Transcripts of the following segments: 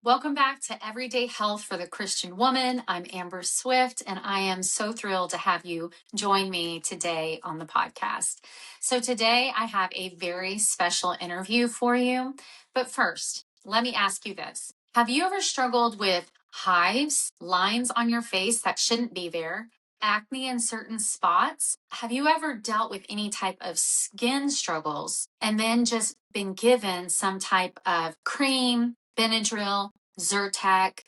Welcome back to Everyday Health for the Christian Woman. I'm Amber Swift, and I am so thrilled to have you join me today on the podcast. So today I have a very special interview for you. But first, let me ask you this. Have you ever struggled with hives, lines on your face that shouldn't be there, acne in certain spots? Have you ever dealt with any type of skin struggles and then just been given some type of cream, Benadryl, Zyrtec,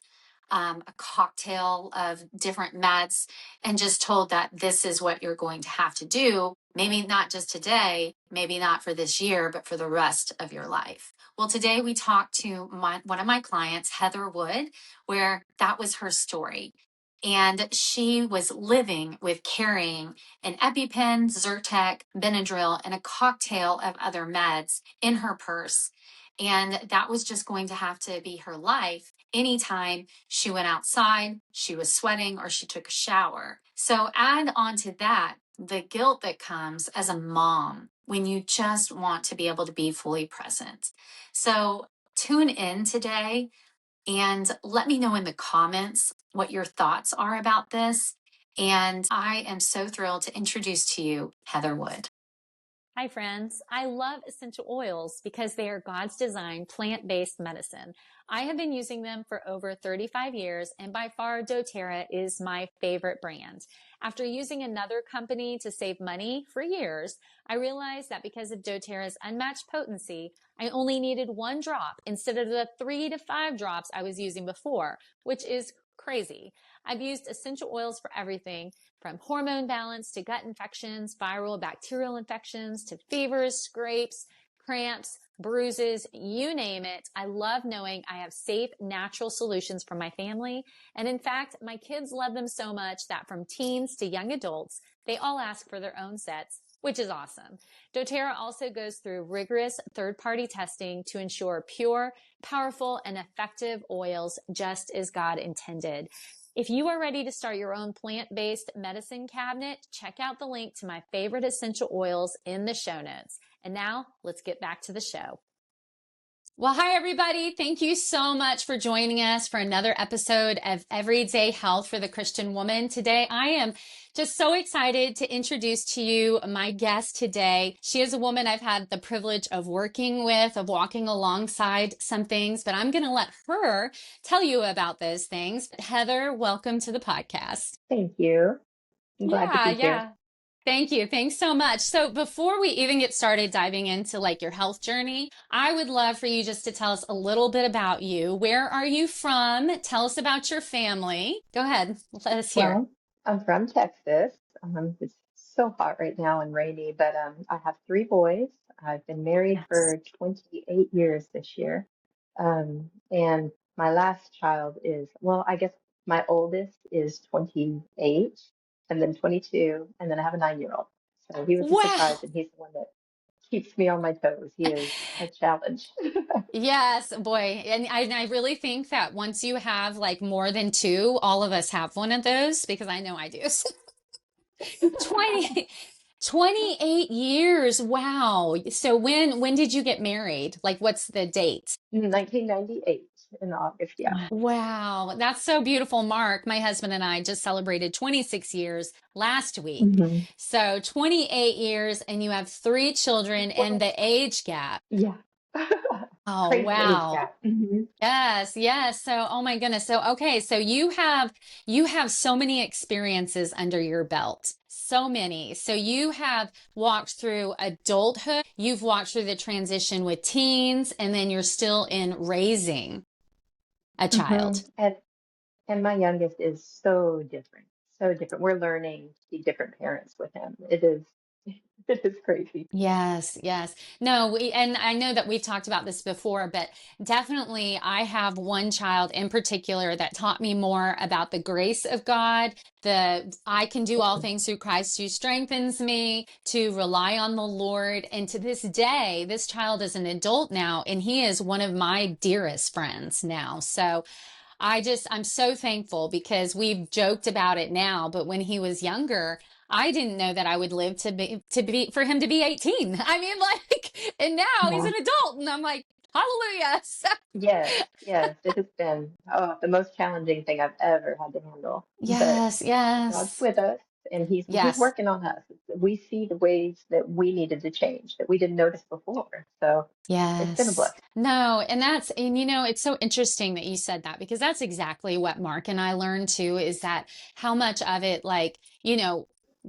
a cocktail of different meds, and just told that this is what you're going to have to do? Maybe not just today, maybe not for this year, but for the rest of your life. Well, today we talked to one of my clients, Heather Wood, where that was her story. And she was living with carrying an EpiPen, Zyrtec, Benadryl, and a cocktail of other meds in her purse. And that was just going to have to be her life anytime she went outside, she was sweating, or she took a shower. So add on to that the guilt that comes as a mom when you just want to be able to be fully present. So tune in today and let me know in the comments what your thoughts are about this. And I am so thrilled to introduce to you Heather Wood. Hi, friends. I love essential oils because they are God's designed plant-based medicine. I have been using them for over 35 years, and by far doTERRA is my favorite brand. After using another company to save money for years, I realized that because of doTERRA's unmatched potency, I only needed 1 drop instead of the 3 to 5 drops I was using before, which is crazy. I've used essential oils for everything from hormone balance to gut infections, viral bacterial infections to fevers, scrapes, cramps, bruises, you name it. I love knowing I have safe, natural solutions for my family. And in fact, my kids love them so much that from teens to young adults, they all ask for their own sets, which is awesome. doTERRA also goes through rigorous third-party testing to ensure pure, powerful, and effective oils just as God intended. If you are ready to start your own plant-based medicine cabinet, check out the link to my favorite essential oils in the show notes. And now let's get back to the show. Well, hi, everybody. Thank you so much for joining us for another episode of Everyday Health for the Christian Woman. Today, I am just so excited to introduce to you my guest today. She is a woman I've had the privilege of working with, of walking alongside some things, but I'm going to let her tell you about those things. Heather, welcome to the podcast. Thank you. I'm glad to be here. Yeah. Thank you. Thanks so much. So before we even get started diving into like your health journey, I would love for you just to tell us a little bit about you. Where are you from? Tell us about your family. Go ahead. Let us hear. Well, I'm from Texas. It's so hot right now and rainy, but I have 3 boys. I've been married for 28 years this year. And my last child is, well, I guess my oldest is 28 and then 22, and then I have a 9-year-old. So he was a surprise, and he's the one that keeps me on my toes. He is a challenge. Yes, boy. And I really think that once you have like more than 2, all of us have one of those because I know I do. 20, 28 years. Wow. So when did you get married? Like what's the date? 1998 in August, yeah. Wow, that's so beautiful, Mark. My husband and I just celebrated 26 years last week. Mm-hmm. So 28 years, and you have 3 children, and the age gap. Yeah. Oh, Crazy wow. age gap. Mm-hmm. Yes, yes. So, oh my goodness. So, okay, so you have so many experiences under your belt. So many. So you have walked through adulthood, you've walked through the transition with teens, and then you're still in raising a child. Mm-hmm. And my youngest is so different. So different. We're learning to be different parents with him. It is crazy. Yes, yes. No, and I know that we've talked about this before, but definitely I have one child in particular that taught me more about the grace of God, the I can do all things through Christ who strengthens me, to rely on the Lord. And to this day, this child is an adult now, and he is one of my dearest friends now. So I'm so thankful because we've joked about it now, but when he was younger, I didn't know that I would live for him to be 18. I mean, like, and now he's Yeah. an adult, and I'm like, Hallelujah. Yes, yes, it has been the most challenging thing I've ever had to handle. But Yes, God's yes, with us, and He's yes, working on us. We see the ways that we needed to change that we didn't notice before. So it's been a yes. blessing. No, and it's so interesting that you said that because that's exactly what Mark and I learned too, is that how much of it, like,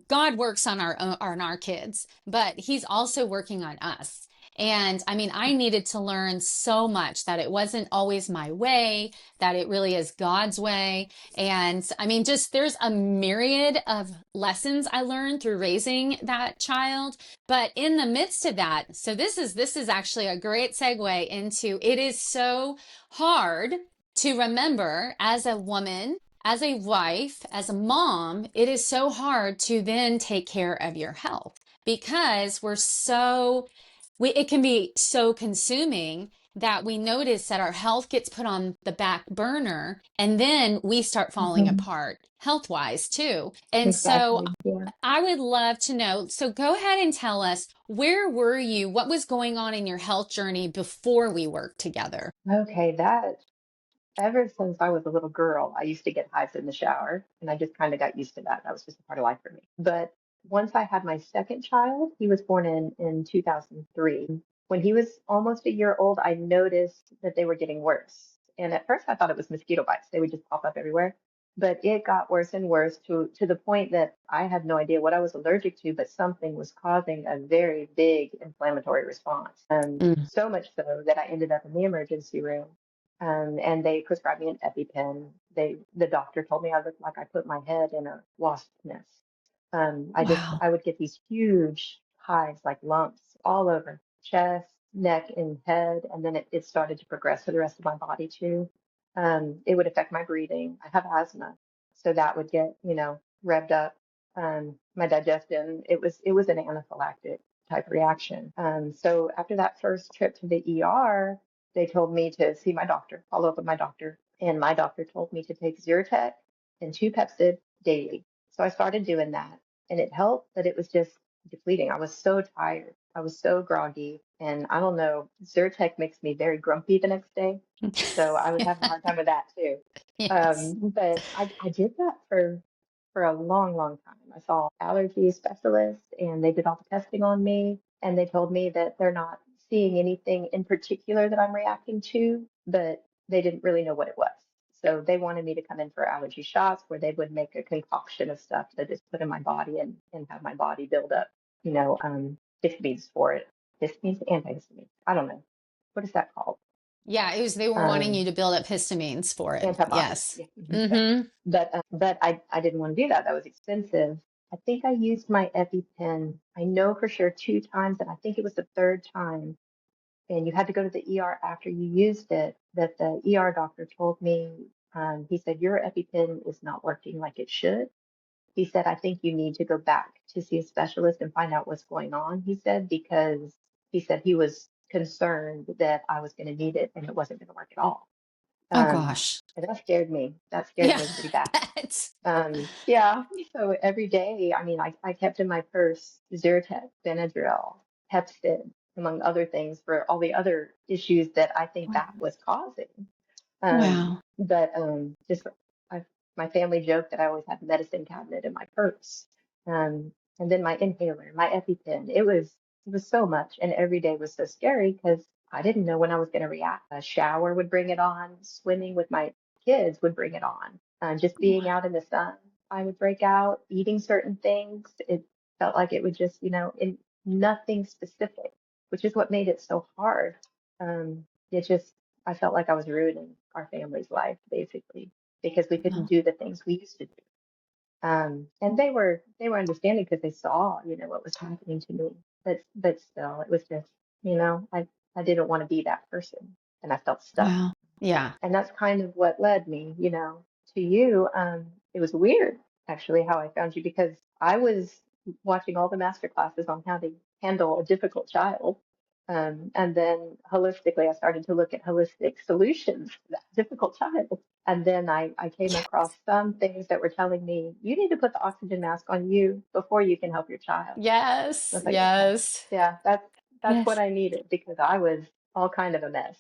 God works on our kids, but he's also working on us. And I mean, I needed to learn so much that it wasn't always my way, that it really is God's way. And I mean, just there's a myriad of lessons I learned through raising that child. But in the midst of that, so this is actually a great segue into it is so hard to remember as a woman, as a wife, as a mom, it is so hard to then take care of your health because it can be so consuming that we notice that our health gets put on the back burner and then we start falling Hmm. apart health wise too. And so Exactly. Yeah. I would love to know. So go ahead and tell us, where were you? What was going on in your health journey before we worked together? Okay, that ever since I was a little girl, I used to get hives in the shower, and I just kind of got used to that. That was just a part of life for me. But once I had my second child, he was born in 2003. When he was almost a year old, I noticed that they were getting worse. And at first, I thought it was mosquito bites. They would just pop up everywhere. But it got worse and worse to the point that I had no idea what I was allergic to, but something was causing a very big inflammatory response. Mm. So much so that I ended up in the emergency room, and they prescribed me an EpiPen. The doctor told me I looked like I put my head in a wasp nest. Wow. I would get these huge hives, like lumps, all over chest, neck, and head, and then it started to progress to the rest of my body too. It would affect my breathing. I have asthma, so that would get, revved up. My digestion, it was an anaphylactic type reaction. So after that first trip to the ER, they told me to see my doctor, follow up with my doctor, and my doctor told me to take Zyrtec and 2 Pepsid daily. So I started doing that, and it helped, but it was just depleting. I was so tired. I was so groggy, and I don't know, Zyrtec makes me very grumpy the next day. So I was having a hard time with that too. Yes. But I did that for a long, long time. I saw allergy specialists, and they did all the testing on me, and they told me that they're not seeing anything in particular that I'm reacting to, but they didn't really know what it was. So they wanted me to come in for allergy shots where they would make a concoction of stuff to just put in my body and have my body build up, histamines for it. Histamines, antihistamines. I don't know. What is that called? Yeah, they were wanting Um, you to build up histamines for it. Antibodies. Yes. Yeah, mhm, yeah. Mm-hmm. But I didn't want to do that. That was expensive. I think I used my EpiPen. I know for sure 2 times, and I think it was the third time. And you had to go to the ER after you used it. That the ER doctor told me. He said your EpiPen is not working like it should. He said I think you need to go back to see a specialist and find out what's going on. He said because he said he was concerned that I was going to need it and it wasn't going to work at all. Oh Um, gosh. and that scared me. That scared Yeah. me pretty bad. That's- Yeah. So every day, I mean, I kept in my purse Zyrtec, Benadryl, Pepsid, among other things for all the other issues that I think that was causing. Just I, my family joked that I always had a medicine cabinet in my purse. And then my inhaler, my EpiPen. It was so much, and every day was so scary because I didn't know when I was going to react. A shower would bring it on. Swimming with my kids would bring it on. Just being out in the sun, I would break out. Eating certain things, it felt like it would just, in nothing specific, which is what made it so hard. It just I felt like I was ruining our family's life basically because we couldn't wow. do the things we used to do. And they were understanding because they saw, what was happening to me. But still, it was just, I didn't want to be that person, and I felt stuck. Wow. Yeah. And that's kind of what led me, to you. It was weird actually how I found you because I was watching all the master classes on how to handle a difficult child. And then holistically, I started to look at holistic solutions for that difficult child. And then I came across some things that were telling me, you need to put the oxygen mask on you before you can help your child. I Yes. was like, okay, Yes. yeah, that's what Yes. I needed because I was all kind of a mess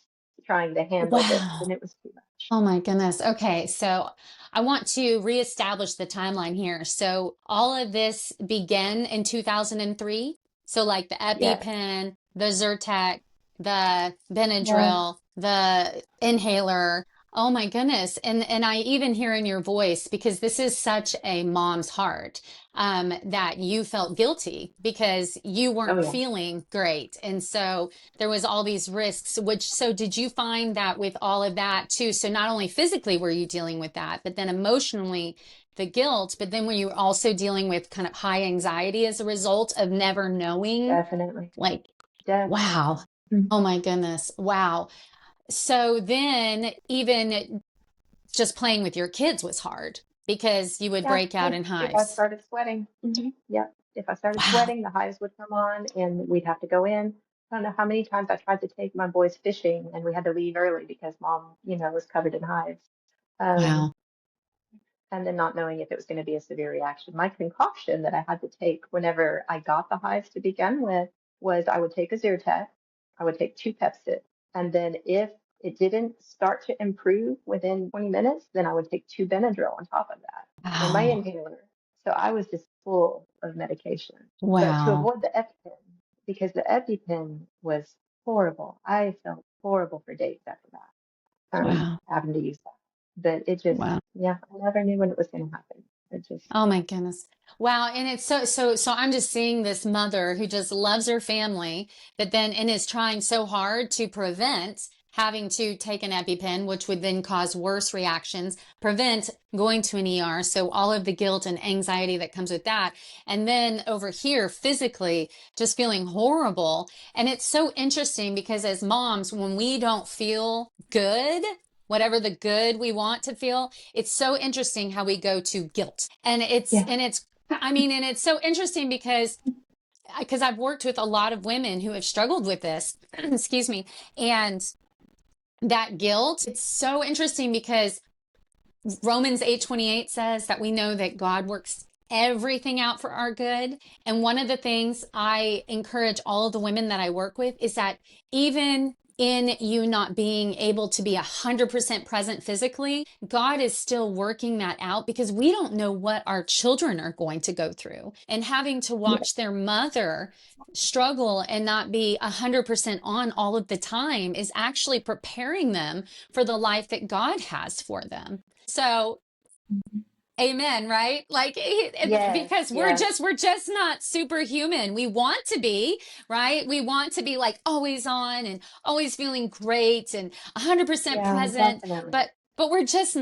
trying to handle this, and Wow. it was too much. Oh my goodness. Okay, so I want to reestablish the timeline here. So all of this began in 2003. So like the Yes, EpiPen, the Zyrtec, the yes, Benadryl, the inhaler. Oh my goodness. And I even hear in your voice, because this is such a mom's heart, that you felt guilty because you oh weren't yeah, feeling great. And so there was all these risks, which, so did you find that with all of that too? So not only physically were you dealing with that, but then emotionally, the guilt, but then were you also dealing with kind of high anxiety as a result of never knowing? definitely, Like, wow. definitely. Mhm. Oh my goodness. Wow. So then even just playing with your kids was hard because you would Yeah, break out in if I hives. started sweating, yeah, if I started Wow. sweating, the hives would come on, and we'd have to go in. I don't know how many times I tried to take my boys fishing, and we had to leave early because mom, was covered in hives. Um, Wow. and then not knowing if it was going to be a severe reaction. My concoction that I had to take whenever I got the hives to begin with was I would take a Zyrtec, I would take two Pepsid, and then if it didn't start to improve within 20 minutes, then I would take two Benadryl on top of that and my Wow. inhaler. So I was just full of medication. But to Wow. avoid the EpiPen, because the EpiPen was horrible, I felt horrible for days after that, Wow. having to use that. But it just, Wow. yeah, I never knew when it was going to happen. It just, Oh my goodness. Wow. And it's so I'm just seeing this mother who just loves her family, but then and is trying so hard to prevent having to take an EpiPen, which would then cause worse reactions, prevent going to an ER. So all of the guilt and anxiety that comes with that. And then over here, physically, just feeling horrible. And it's so interesting because as moms, when we don't feel good, whatever the good we want to feel, it's so interesting how we go to guilt. yeah, I mean, and it's so interesting because I've worked with a lot of women who have struggled with this, excuse me, and that guilt, it's so interesting because Romans 8:28 says that we know that God works everything out for our good. And one of the things I encourage all of the women that I work with is that even in you not being able to be 100% present physically, God is still working that out because we don't know what our children are going to go through. And having to yeah, watch their mother struggle and not be 100% on all of the time is actually preparing them for the life that God has for them. So, amen, right? Like yes, because yes, we're just not superhuman. We want to be, right? We want to be like always on and always feeling great and 100% yeah, present, definitely. but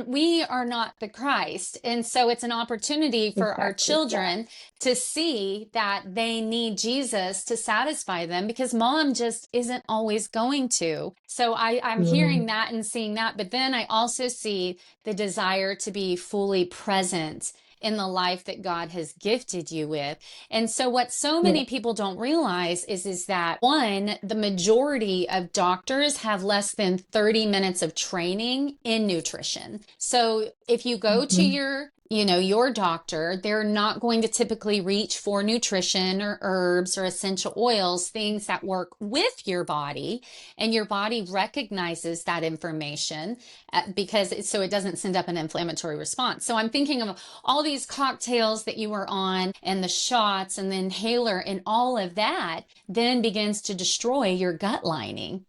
we are not the Christ. And so it's an opportunity for our Exactly. Yeah. children to see that they need Jesus to satisfy them because mom just isn't always going to. So I'm hearing Mhm. that and seeing that, but then I also see the desire to be fully present in the life that God has gifted you with. And so what so Yeah. many people don't realize is that one, the majority of doctors have less than 30 minutes of training in nutrition. So if you go to Mhm. your doctor, they're not going to typically reach for nutrition or herbs or essential oils, things that work with your body, and your body recognizes that information so it doesn't send up an inflammatory response. So I'm thinking of all these cocktails that you were on and the shots and the inhaler and all of that then begins to destroy your gut lining.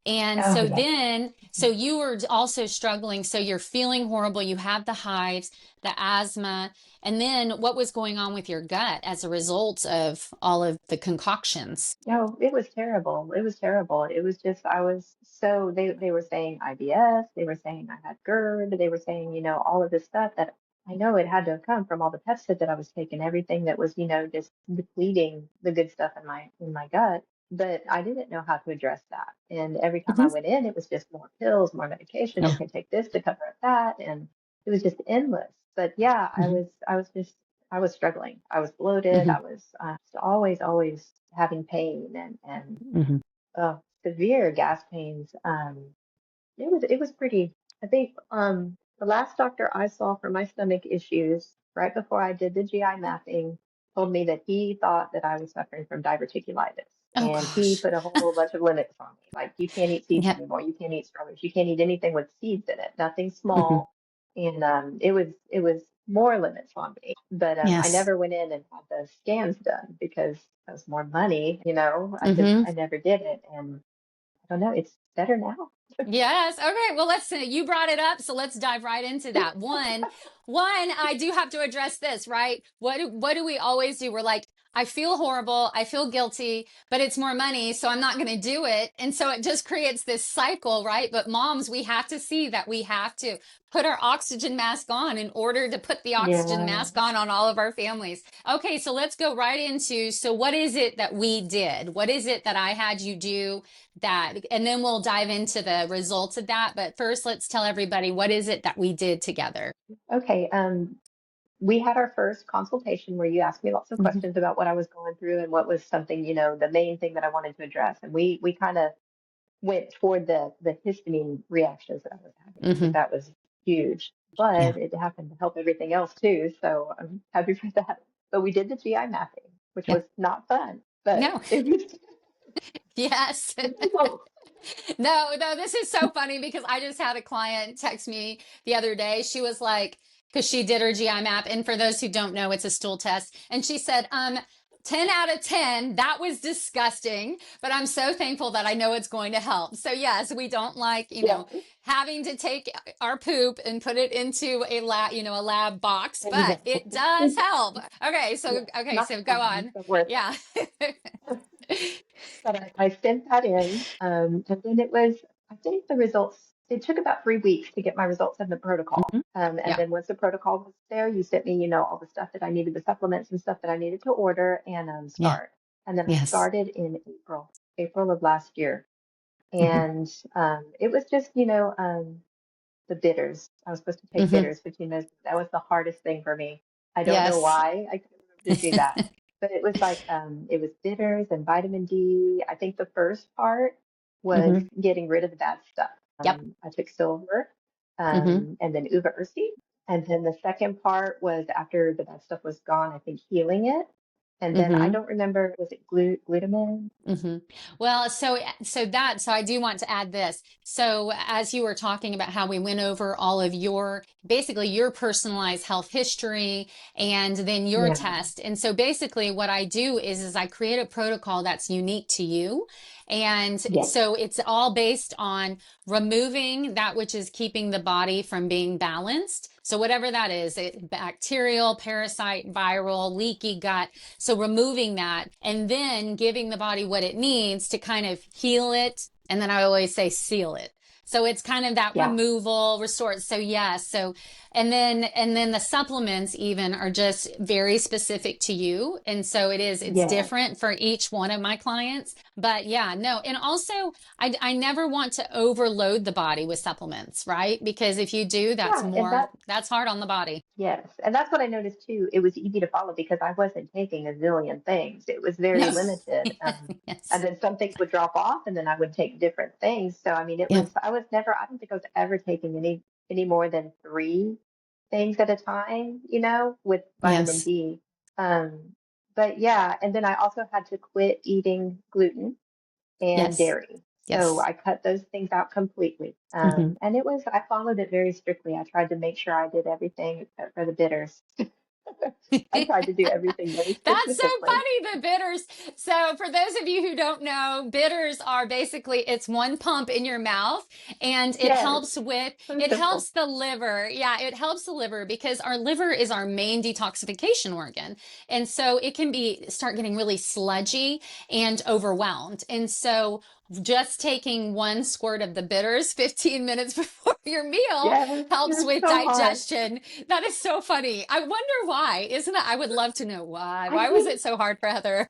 And Oh so yeah. then, so you were also struggling. So you're feeling horrible. You have the hives, the asthma. And then what was going on with your gut as a result of all of the concoctions? No, it was terrible. It was terrible. It was just I was so they were saying IBS, they were saying I had GERD, they were saying, all of this stuff that I know it had to have come from all the Pepsid that I was taking, everything that was, just depleting the good stuff in my gut. But I didn't know how to address that. And every time I Mhm. went in, it was just more pills, more medication. Yeah. Okay, take this to cover up that. And it was just endless. But yeah, Mhm. I was struggling. I was bloated. Mhm. I was always, always having pain and Mhm. severe gas pains. It was pretty. I think the last doctor I saw for my stomach issues right before I did the GI mapping told me that he thought that I was suffering from diverticulitis. Oh And he gosh. put a whole bunch of limits on me. Like, you can't eat seeds Yep. anymore. You can't eat strawberries. You can't eat anything with seeds in it. Nothing Hmm. small. And it was more limits on me. But I Yes. never went in and had the scans done because that was more money. Hmm. I never did it. And I don't know. It's better now. Yes. Okay. Well, you brought it up, so let's dive right into that. One, I do have to address this, right? What do we always do? We're like, I feel horrible, I feel guilty, but it's more money, so I'm not going to do it. And so it just creates this cycle, right? But moms, we have to see that we have to put our oxygen mask on in order to put the oxygen Yeah. mask on all of our families. Okay, so let's go right into, so what is it that we did? What is it that I had you do that, and then we'll dive into the results of that. But first, let's tell everybody, what is it that we did together? Okay. We had our first consultation where you asked me lots of Hmm. questions about what I was going through and what was something, the main thing that I wanted to address. And we kind of went toward the histamine reactions that I was having because Hmm. that was huge. Yeah. But it happened to help everything else too. So I'm happy for that. But we did the GI mapping, which Yeah. was not fun, but No. it was Yes. good results. No, this is so funny because I just had a client text me the other day. She was like, because she did her GI map. And for those who don't know, it's a stool test. And she said, 10 out of 10, that was disgusting, but I'm so thankful that I know it's going to help. So yes, we don't like, Yeah. having to take our poop and put it into a lab box, but it Exactly. does help. Exactly. Okay, Yeah. okay, Not so go fun, on. but worth Yeah. it. But I sent that in, and then I think the results, it took about 3 weeks to get my results in the protocol. Hmm. And Yeah. then once the protocol was there, you sent me, all the stuff that I needed, the supplements and stuff that I needed to order and Yeah. start. And then I Yes. started in April of last year. Hmm. And it was just, the bitters. I was supposed to take Hmm. bitters 15 minutes. That was the hardest thing for me. I don't know Yes. why I couldn't remember to do that. But it was like it was bitters and vitamin D. I think the first part was Hmm. getting rid of the bad stuff. Yep. I took silver Hmm. and then uva ursi. And then the second part was after the bad stuff was gone, I think healing it. And then I Hmm. don't remember, was it glutamine? Hmm. Well, so I do want to add this. So as you were talking about how we went over all of basically your personalized health history and then your Yeah. test. And so basically what I do is I create a protocol that's unique to you. And Yes. so it's all based on removing that which is keeping the body from being balanced. So whatever that is, bacterial, parasite, viral, leaky gut. So removing that and then giving the body what it needs to kind of heal it. And then I always say seal it. So it's kind of that Yeah. removal, restore. So yes. So, and then the supplements even are just very specific to you. And so it's Yes. different for each one of my clients. But yeah, no. And also I never want to overload the body with supplements, right? Because if you do, Yeah. And that's hard on the body. yes, and that's what I noticed too. It was easy to follow because I wasn't taking a zillion things. It was very No. limited. And Yes. then some things would drop off, and then I would take different things. So I mean, Yeah. I was never, I don't think I was ever taking any more than three things at a time, with vitamin Yes. D. Um, but yeah, and then I also had to quit eating gluten and Yes. dairy. So Yes. I cut those things out completely. Hmm. And I followed it very strictly. I tried to make sure I did everything except for the bitters. I tried to do everything very That's so specifically. funny, the bitters. So for those of you who don't know, bitters are basically it's one pump in your mouth and Yes, so it simple. helps the liver. Yeah, it helps the liver because our liver is our main detoxification organ. And so it can start getting really sludgy and overwhelmed. And so just taking one squirt of the bitters 15 minutes before your meal Yes, helps it's with so hard. digestion. That is so funny. I wonder why. Isn't it? I would love to know why. I Why was think it so hard for Heather?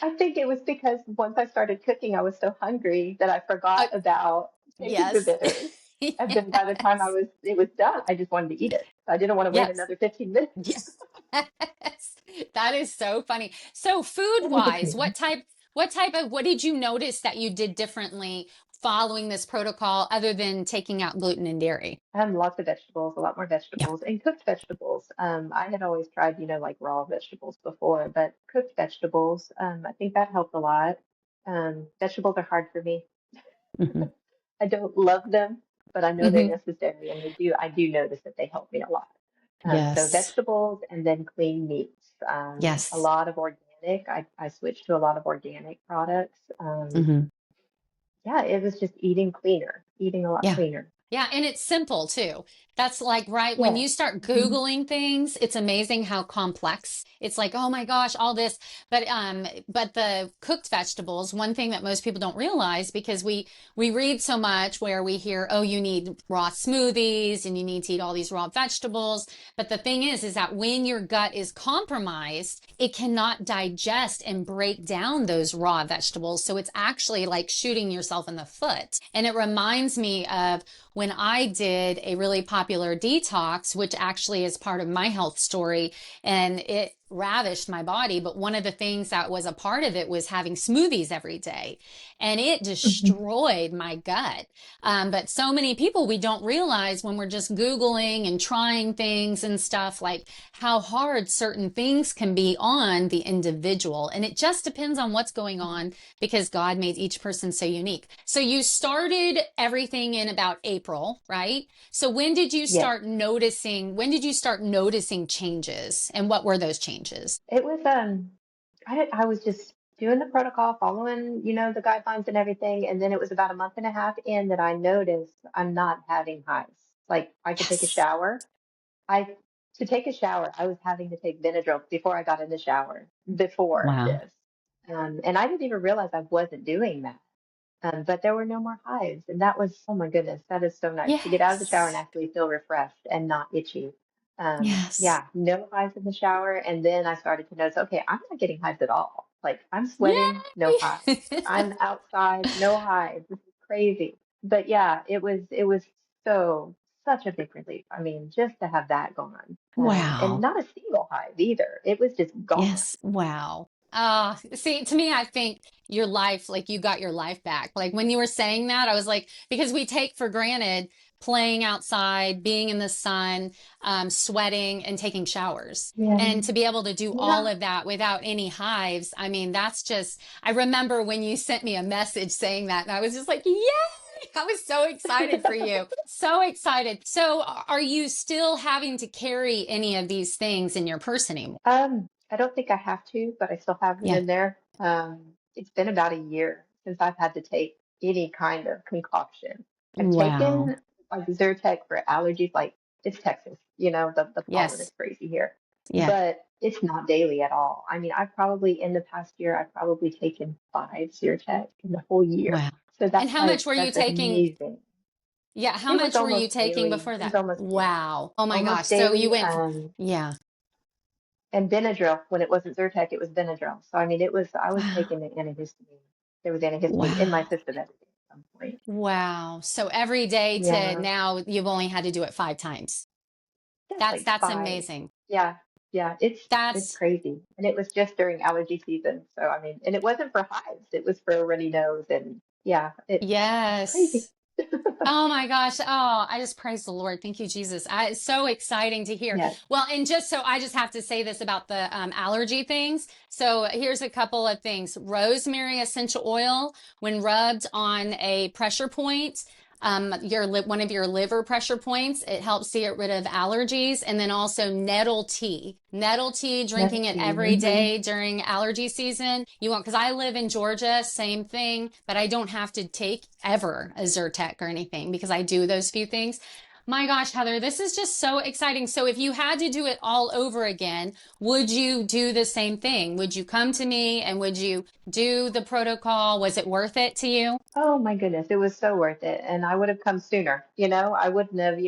I think it was because once I started cooking, I was so hungry that I Uh, forgot about taking the yes. bitters. And then by the time Yes. it was done, I just wanted to eat it. I didn't want to wait Yes. another 15 minutes. Yes. That is so funny. So food It was wise, me. what did you notice that you did differently following this protocol other than taking out gluten and dairy? Lots of vegetables, a lot more Yeah. vegetables, and cooked vegetables. I had always tried, like raw vegetables before, but cooked vegetables, I think that helped a lot. Vegetables are hard for me. Hmm. I don't love them, but I know they're Hmm. necessary, and I do notice that they help me a lot. So Yes. vegetables and then clean meats. A Yes. lot of organic. I switched to a lot of organic products. Hmm. Yeah, it was just eating cleaner, eating a lot Yeah. cleaner. Yeah, and it's simple too. That's like, right, when Yes. you start Mhm. Googling things, it's amazing how complex. It's like, oh my gosh, all this. But the cooked vegetables, one thing that most people don't realize, because we read so much where we hear, oh, you need raw smoothies and you need to eat all these raw vegetables. But the thing is that when your gut is compromised, it cannot digest and break down those raw vegetables. So it's actually like shooting yourself in the foot. And it reminds me of when I did a really popular detox, which actually is part of my health story, and it ravished my body. But one of the things that was a part of it was having smoothies every day, and it Mhm. destroyed my gut. But so many people, we don't realize when we're just Googling and trying things and stuff, like how hard certain things can be on the individual. And it just depends on what's going on, because God made each person so unique. So you started everything in about April, right? So Yes. when did you start noticing changes, and what were those changes? It was I was just doing the protocol, following, the guidelines and everything, and then it was about a month and a half in that I noticed I'm not having hives. Like I could take a Yes. shower. I To take a shower, I was having to take Benadryl before I got in the shower before Wow. this. And I didn't even realize I wasn't doing that. But there were no more hives. And that was, oh my goodness, that is so nice to get out of the shower and Yes. actually feel refreshed and not itchy. Yes. Yeah, no hives in the shower. And then I started to notice, okay, I'm not getting hives at all. Like I'm sweating, no hives. Yay. I'm outside, no hives. This is crazy. But yeah, it was so such a big relief. I mean, just to have that gone, and Wow. not a single hive either. It was just gone. Yes. Wow. See, to me, I think your life, like you got your life back. Like when you were saying that, I was like, because we take for granted playing outside, being in the sun, sweating, and taking showers. Yeah. And to be able to do all Yeah. of that without any hives, I mean, that's just, I remember when you sent me a message saying that, and I was just like, yay! I was so excited for you. So excited. So, are you still having to carry any of these things in your purse anymore? I don't think I have to, but I still have them Yeah. in there. It's been about a year since I've had to take any kind of concoction. I've Wow. taken like Zyrtec for allergies, like it's Texas, the pollen is Yes. crazy here, Yeah. but it's not daily at all. I mean, I've probably in the past year, I've probably taken 5 Zyrtec in the whole year. Wow. So And how much were you that's taking? amazing. Yeah. How It was much were you almost taking daily. before It was that? almost daily. Wow. Oh my gosh. Almost So you daily. went, yeah. And Benadryl, when it wasn't Zyrtec, it was Benadryl. So I mean, I was Wow. taking the antihistamine. There was antihistamine in my Wow. system every day at some point. Wow. So every day to Yeah, now, you've only had to do it 5 times. just like That's 5. amazing. Yeah, yeah, it's That's crazy. And it was just during allergy season. So I mean, and it wasn't for hives. It was for a runny nose, and yeah, it's crazy. yes. Oh my gosh. Oh, I just praise the Lord. Thank you, Jesus. It's so exciting to hear. Yeah, Well, and just so I just have to say this about the allergy things. So here's a couple of things. Rosemary essential oil, when rubbed on a pressure point, one of your liver pressure points, it helps to get rid of allergies. And then also nettle tea. Nettle tea, nettle drinking it tea. every day during allergy season. You want, because I live in Georgia, same thing, but I don't have to take ever a Zyrtec or anything because I do those few things. My gosh, Heather, this is just so exciting. So if you had to do it all over again, would you do the same thing? Would you come to me and would you do the protocol? Was it worth it to you? Oh my goodness, it was so worth it. And I would have come sooner, I wouldn't have,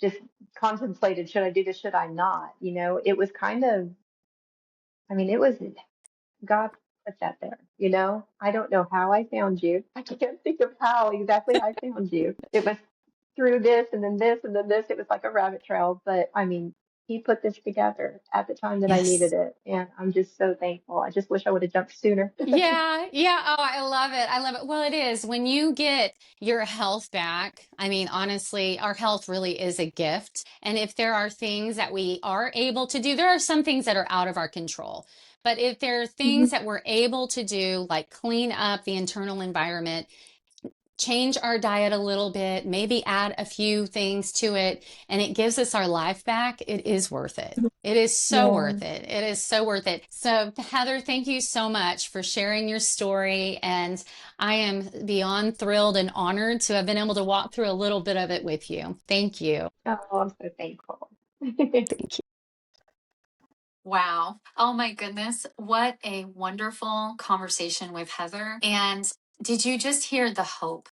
just contemplated, should I do this, should I not? It was kind of, I mean, it was God put that there. I don't know how I found you. I can't think of how exactly I found you. It was through this and then this and then this. It was like a rabbit trail. But I mean, he put this together at the time that I Yes. needed it. And I'm just so thankful. I just wish I would have jumped sooner. Yeah, yeah. Oh, I love it. I love it. Well, it is. When you get your health back, I mean, honestly, our health really is a gift. And if there are things that we are able to do, there are some things that are out of our control. But if there are things Mhm. that we're able to do, like clean up the internal environment, change our diet a little bit, maybe add a few things to it, and it gives us our life back, it is worth it. It is so Yeah. worth it. It is so worth it. So, Heather, thank you so much for sharing your story. And I am beyond thrilled and honored to have been able to walk through a little bit of it with you. Thank you. Oh, I'm so thankful. Thank you. Wow. Oh my goodness. What a wonderful conversation with Heather. And did you just hear the hope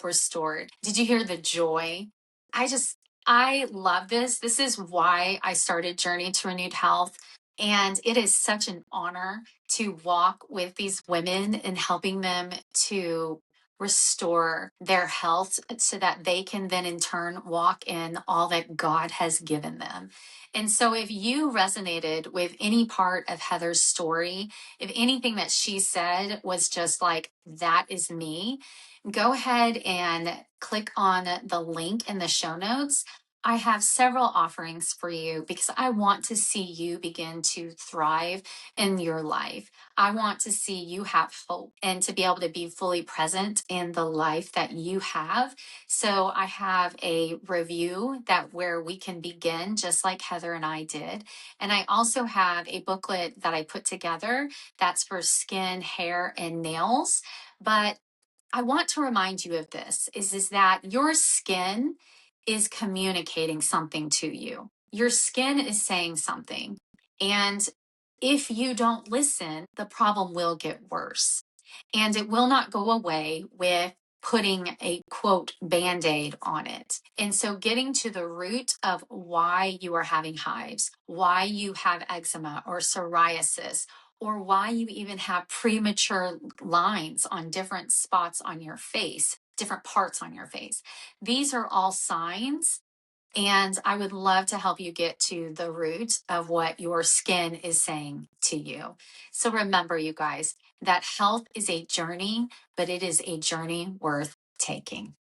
restored? Did you hear the joy? I just, I love this. This is why I started Journey to Renewed Health. And it is such an honor to walk with these women and helping them to restore their health so that they can then in turn walk in all that God has given them. And so, if you resonated with any part of Heather's story, if anything that she said was just like, that is me, go ahead and click on the link in the show notes. I have several offerings for you because I want to see you begin to thrive in your life. I want to see you have hope and to be able to be fully present in the life that you have. So I have a review that where we can begin just like Heather and I did. And I also have a booklet that I put together that's for skin, hair, and nails. But I want to remind you of this is that your skin is communicating something to you. Your skin is saying something. And if you don't listen, the problem will get worse. And it will not go away with putting a quote band-aid on it. And so getting to the root of why you are having hives, why you have eczema or psoriasis, or why you even have premature lines on different spots on your face, different parts on your face. These are all signs, and I would love to help you get to the root of what your skin is saying to you. So remember, you guys, that health is a journey, but it is a journey worth taking.